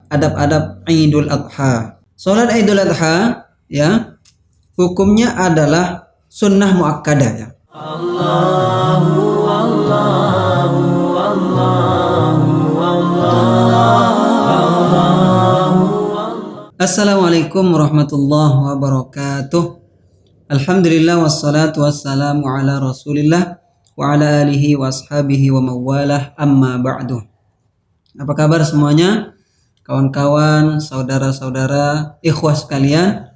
adab-adab Idul Adha. Salat Idul Adha ya, hukumnya adalah sunnah muakkadah ya. Assalamualaikum warahmatullahi wabarakatuh. Alhamdulillah wassalatu wassalamu ala Rasulillah wa ala alihi wa ashabihi wa mawalah, amma ba'du. Apa kabar semuanya? Kawan-kawan, saudara-saudara, ikhwah sekalian,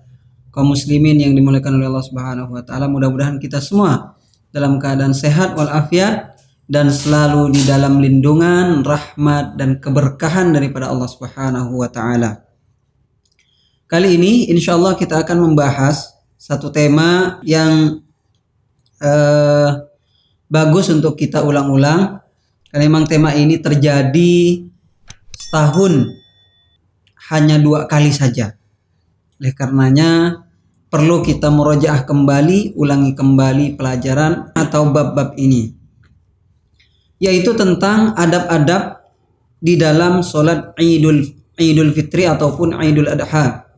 kaum muslimin yang dimuliakan oleh Allah Subhanahu wa taala, mudah-mudahan kita semua dalam keadaan sehat walafiat dan selalu di dalam lindungan, rahmat dan keberkahan daripada Allah Subhanahu wa taala. Kali ini insyaallah kita akan membahas satu tema yang bagus untuk kita ulang-ulang, karena memang tema ini terjadi setahun hanya 2 kali saja. Oleh karenanya perlu kita murojaah kembali, ulangi kembali pelajaran atau bab-bab ini, yaitu tentang adab-adab di dalam sholat Idul Fitri ataupun Idul Adha.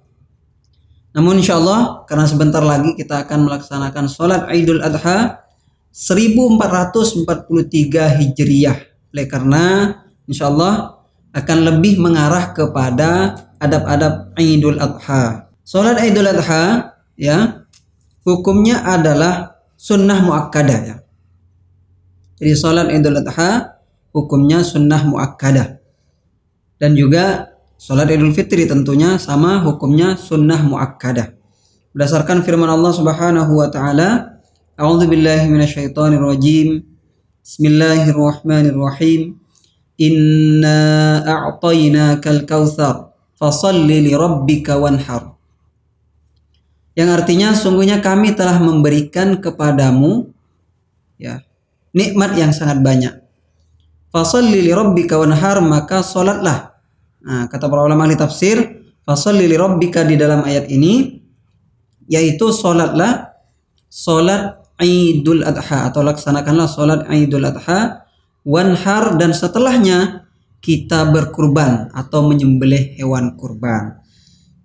Namun insyaallah karena sebentar lagi kita akan melaksanakan sholat Idul Adha 1443 Hijriyah. Oleh karena insyaallah akan lebih mengarah kepada adab-adab Idul Adha. Sholat Idul Adha ya, hukumnya adalah sunnah muakkadah ya. Jadi sholat Idul Adha hukumnya sunnah muakkadah. Dan juga sholat Idul Fitri tentunya sama hukumnya sunnah muakkadah. Berdasarkan firman Allah Subhanahu wa taala, A'udzubillahi minasyaitonirrajim. Bismillahirrahmanirrahim. Inna a'tainakal kautsar fasholli lirabbika wanhar. Yang artinya sungguhnya kami telah memberikan kepadamu ya, nikmat yang sangat banyak. Fasholli lirabbika wanhar, maka salatlah. Nah, kata para ulama ahli tafsir, fasholli lirabbika di dalam ayat ini yaitu salatlah salat Idul Adha atau laksanakanlah salat Idul Adha, wanhar, dan setelahnya kita berkurban atau menyembelih hewan kurban.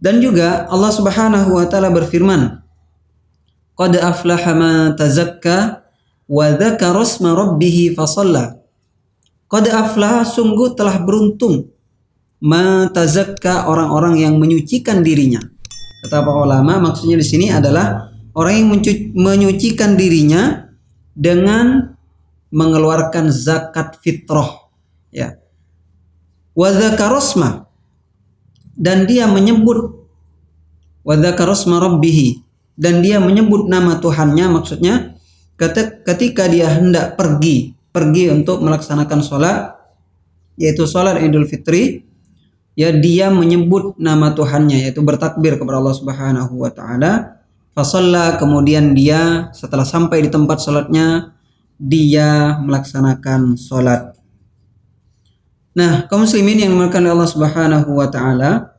Dan juga Allah Subhanahu wa taala berfirman, qad aflaha man tazakka wa dzakara isma rabbih fasalla. Qad aflaha, sungguh telah beruntung, ma tazakka, orang-orang yang menyucikan dirinya. Kata para ulama, maksudnya di sini adalah orang yang menyucikan dirinya dengan mengeluarkan zakat fitrah ya. Wa dzakarasma, dan dia menyebut, wa dzakarasma rabbih, dan dia menyebut nama Tuhannya, maksudnya ketika dia hendak pergi untuk melaksanakan sholat, yaitu sholat Idul Fitri ya, dia menyebut nama Tuhannya, yaitu bertakbir kepada Allah Subhanahu wa taala. Fasalla, kemudian dia setelah sampai di tempat sholatnya dia melaksanakan sholat. Nah, kaum muslimin yang dimuliakan oleh Allah Subhanahu wa taala,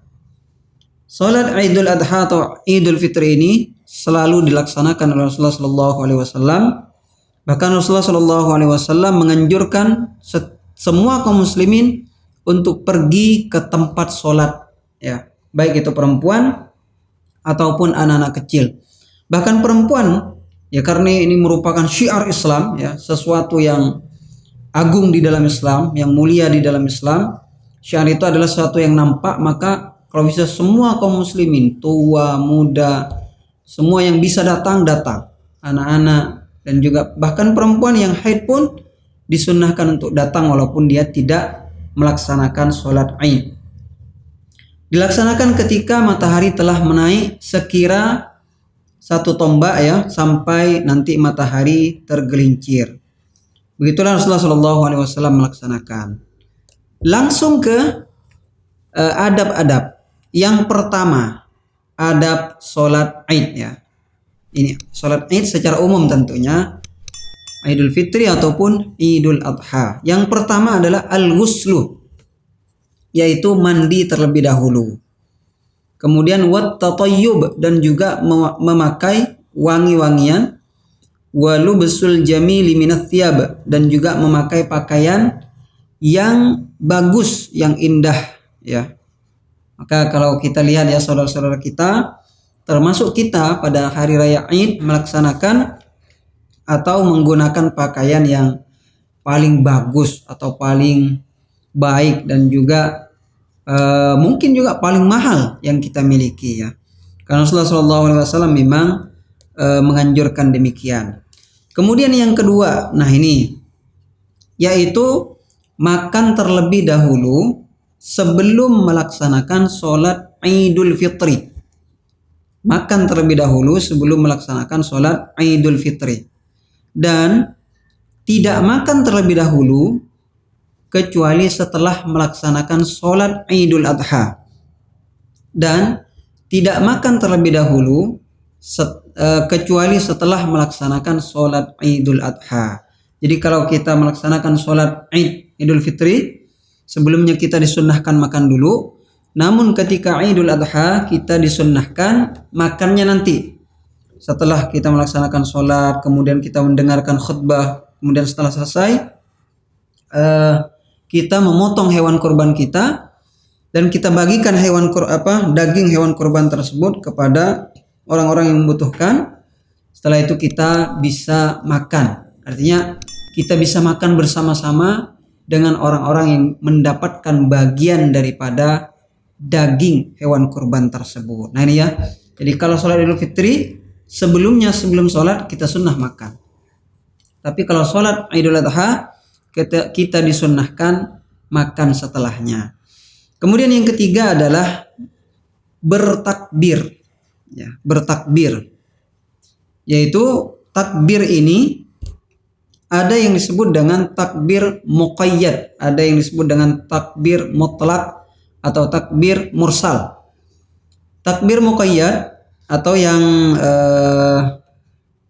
sholat Idul Adha atau Idul Fitri ini selalu dilaksanakan oleh Rasulullah sallallahu alaihi wasallam. Bahkan Rasulullah sallallahu alaihi wasallam menganjurkan semua kaum muslimin untuk pergi ke tempat sholat ya, baik itu perempuan ataupun anak-anak kecil. Bahkan perempuan ya, karena ini merupakan syiar Islam ya, sesuatu yang agung di dalam Islam, yang mulia di dalam Islam. Syiar itu adalah sesuatu yang nampak, maka kalau bisa semua kaum muslimin, tua, muda, semua yang bisa datang, anak-anak, dan juga bahkan perempuan yang haid pun disunnahkan untuk datang walaupun dia tidak melaksanakan sholat Id. Dilaksanakan ketika matahari telah menaik sekira 1 tombak ya, sampai nanti matahari tergelincir. Begitulah Rasulullah SAW melaksanakan. Langsung ke adab-adab. Yang pertama, adab sholat Id ya. Ini sholat Id secara umum tentunya, Idul Fitri ataupun Idul Adha. Yang pertama adalah al-ghuslu, yaitu mandi terlebih dahulu. Kemudian wat tatayyub, dan juga memakai wangi-wangian. Walubsul jamili minats thiyab, dan juga memakai pakaian yang bagus, yang indah ya. Maka kalau kita lihat ya saudara-saudara kita, termasuk kita pada hari raya Id melaksanakan atau menggunakan pakaian yang paling bagus atau paling baik dan juga mungkin juga paling mahal yang kita miliki ya. Karena Rasulullah SAW memang menganjurkan demikian. Kemudian yang kedua, nah ini yaitu makan terlebih dahulu sebelum melaksanakan sholat Idul Fitri. Makan terlebih dahulu sebelum melaksanakan sholat Idul Fitri. Dan tidak makan terlebih dahulu kecuali setelah melaksanakan sholat Idul Adha. Dan tidak makan terlebih dahulu kecuali setelah melaksanakan sholat Idul Adha. Jadi kalau kita melaksanakan sholat Idul Fitri, sebelumnya kita disunnahkan makan dulu. Namun ketika Idul Adha kita disunnahkan makannya nanti. Setelah kita melaksanakan sholat, kemudian kita mendengarkan khutbah, kemudian setelah selesai kita memotong hewan kurban kita dan kita bagikan daging hewan kurban tersebut kepada orang-orang yang membutuhkan. Setelah itu kita bisa makan. Artinya kita bisa makan bersama-sama dengan orang-orang yang mendapatkan bagian daripada daging hewan kurban tersebut. Nah ini ya. Jadi kalau sholat Idul Fitri sebelum sholat kita sunnah makan. Tapi kalau sholat Idul Adha kita disunnahkan makan setelahnya. Kemudian yang ketiga adalah bertakbir. Ya, bertakbir. Yaitu takbir ini ada yang disebut dengan takbir muqayyad, ada yang disebut dengan takbir mutlak atau takbir mursal. Takbir muqayyad atau yang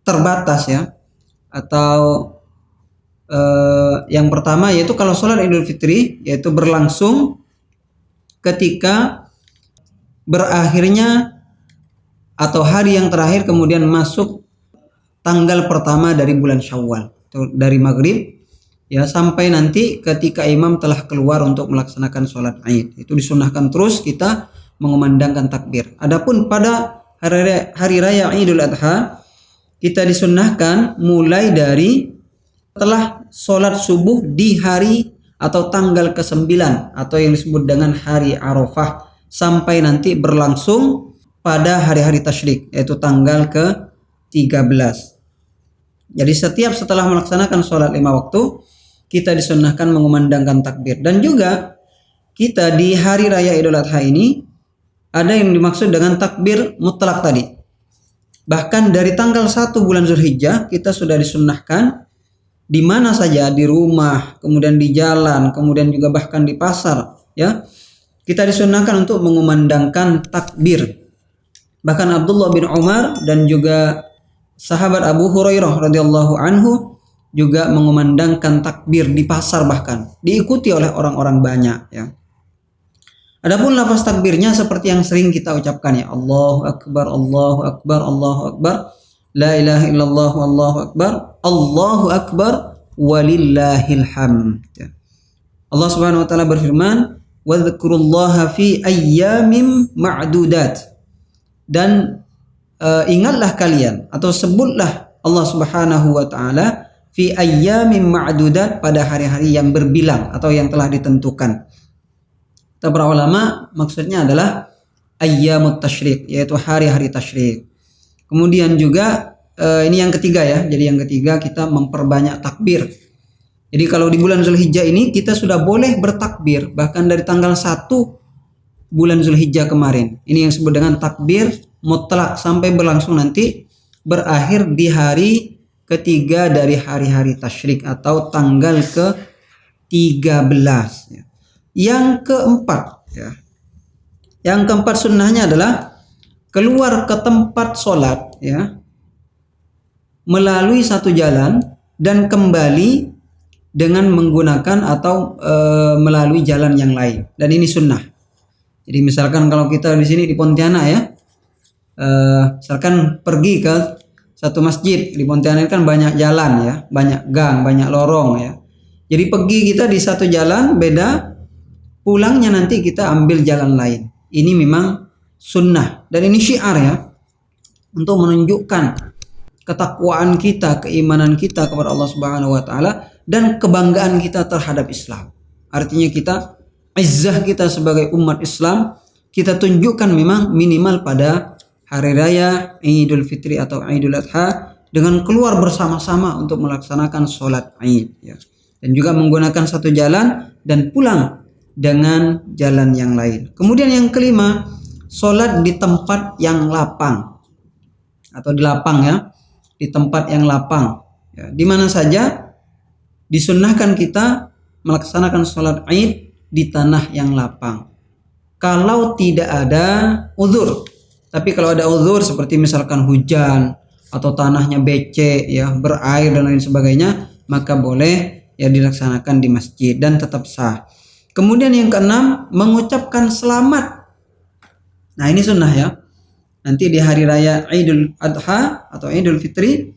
terbatas ya, atau yang pertama yaitu kalau sholat Idul Fitri yaitu berlangsung ketika berakhirnya atau hari yang terakhir kemudian masuk tanggal pertama dari bulan Syawal, dari maghrib ya sampai nanti ketika imam telah keluar untuk melaksanakan sholat Id. Itu disunahkan terus kita mengumandangkan takbir. Adapun pada hari raya Idul Adha kita disunahkan mulai dari setelah sholat subuh di hari atau tanggal ke-9 atau yang disebut dengan hari Arafah sampai nanti berlangsung pada hari-hari tasyrik yaitu tanggal ke-13. Jadi setiap setelah melaksanakan sholat 5 waktu kita disunnahkan mengumandangkan takbir. Dan juga kita di hari raya Idul Adha ini ada yang dimaksud dengan takbir mutlak tadi. Bahkan dari tanggal 1 bulan Zulhijjah kita sudah disunnahkan di mana saja, di rumah, kemudian di jalan, kemudian juga bahkan di pasar ya. Kita disunnahkan untuk mengumandangkan takbir. Bahkan Abdullah bin Umar dan juga sahabat Abu Hurairah radhiyallahu anhu juga mengumandangkan takbir di pasar, bahkan diikuti oleh orang-orang banyak ya. Adapun lafaz takbirnya seperti yang sering kita ucapkan ya, Allahu Akbar, Allahu Akbar, Allahu Akbar, La ilaha illallah, Allahu Akbar, Allahu Akbar, walillahil hamd. Allah Subhanahu wa taala berfirman, "Wa dzkurullaha fi ayyamin ma'dudat." Dan ingatlah kalian atau sebutlah Allah Subhanahu wa taala fi ayyamin ma'dudat pada hari-hari yang berbilang atau yang telah ditentukan. Para ulama maksudnya adalah ayyamut tasyrik, yaitu hari-hari tasyrik. Kemudian juga ini yang ketiga ya. Jadi yang ketiga kita memperbanyak takbir. Jadi kalau di bulan Zulhijjah ini kita sudah boleh bertakbir bahkan dari tanggal 1 bulan Zulhijjah kemarin. Ini yang disebut dengan takbir mutlak sampai berlangsung nanti berakhir di hari ketiga dari hari-hari tasyrik atau tanggal ke-13 ya. Yang keempat ya. Yang keempat sunnahnya adalah keluar ke tempat sholat ya, melalui satu jalan dan kembali dengan menggunakan atau melalui jalan yang lain. Dan ini sunnah. Jadi misalkan kalau kita di sini di Pontianak ya, misalkan pergi ke satu masjid di Pontianak kan banyak jalan ya, banyak gang, banyak lorong ya. Jadi pergi kita di satu jalan beda, pulangnya nanti kita ambil jalan lain. ini memang sunnah dan ini syiar ya, untuk menunjukkan ketakwaan kita, keimanan kita kepada Allah Subhanahu wa taala dan kebanggaan kita terhadap Islam. Artinya kita, izzah kita sebagai umat Islam kita tunjukkan memang minimal pada hari raya Idul Fitri atau Idul Adha dengan keluar bersama-sama untuk melaksanakan sholat Id ya. Dan juga menggunakan satu jalan dan pulang dengan jalan yang lain. Kemudian yang kelima, sholat di tempat yang lapang atau di lapang ya, di tempat yang lapang ya, di mana saja disunnahkan kita melaksanakan sholat Id di tanah yang lapang kalau tidak ada uzur. Tapi kalau ada uzur seperti misalkan hujan atau tanahnya becek ya, berair dan lain sebagainya, maka boleh ya dilaksanakan di masjid dan tetap sah. Kemudian yang keenam, mengucapkan selamat. Nah ini sunnah ya. Nanti di hari raya Idul Adha atau Idul Fitri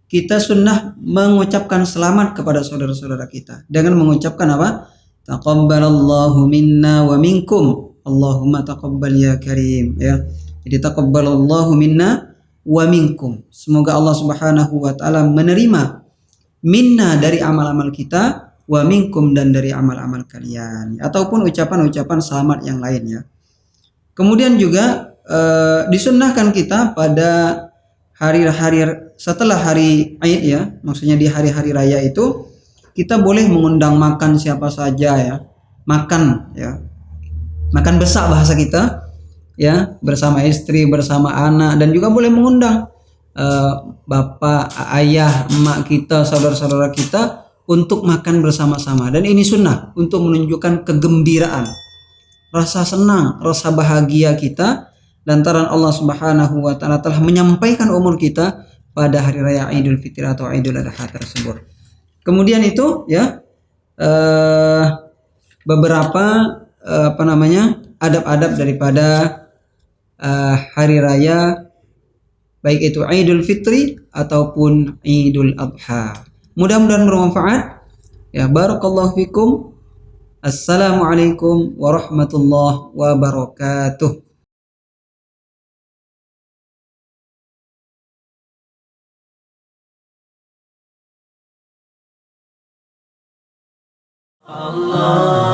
kita sunnah mengucapkan selamat kepada saudara-saudara kita dengan mengucapkan apa? Taqabbalallahu minna wa minkum. Allahumma taqabbal ya karim ya. Jadi taqabbalallahu minna wa minkum. Semoga Allah Subhanahu wa taala menerima minna dari amal-amal kita, wa minkum dan dari amal-amal kalian, ataupun ucapan-ucapan selamat yang lain ya. Kemudian juga disunnahkan kita pada hari-hari setelah hari Id ya, maksudnya di hari-hari raya itu kita boleh mengundang makan siapa saja ya, makan ya, makan besak bahasa kita ya, bersama istri, bersama anak, dan juga boleh mengundang bapak, ayah, emak kita, saudara-saudara kita untuk makan bersama-sama. Dan ini sunnah untuk menunjukkan kegembiraan, rasa senang, rasa bahagia kita lantaran Allah Subhanahu wa taala telah menyampaikan umur kita pada hari raya Idul Fitri atau Idul Adha tersebut. Kemudian itu ya beberapa adab-adab daripada hari raya baik itu Idul Fitri ataupun Idul Adha. Mudah-mudahan bermanfaat. Ya, barakallahu fikum. Assalamualaikum warahmatullahi wabarakatuh. Allah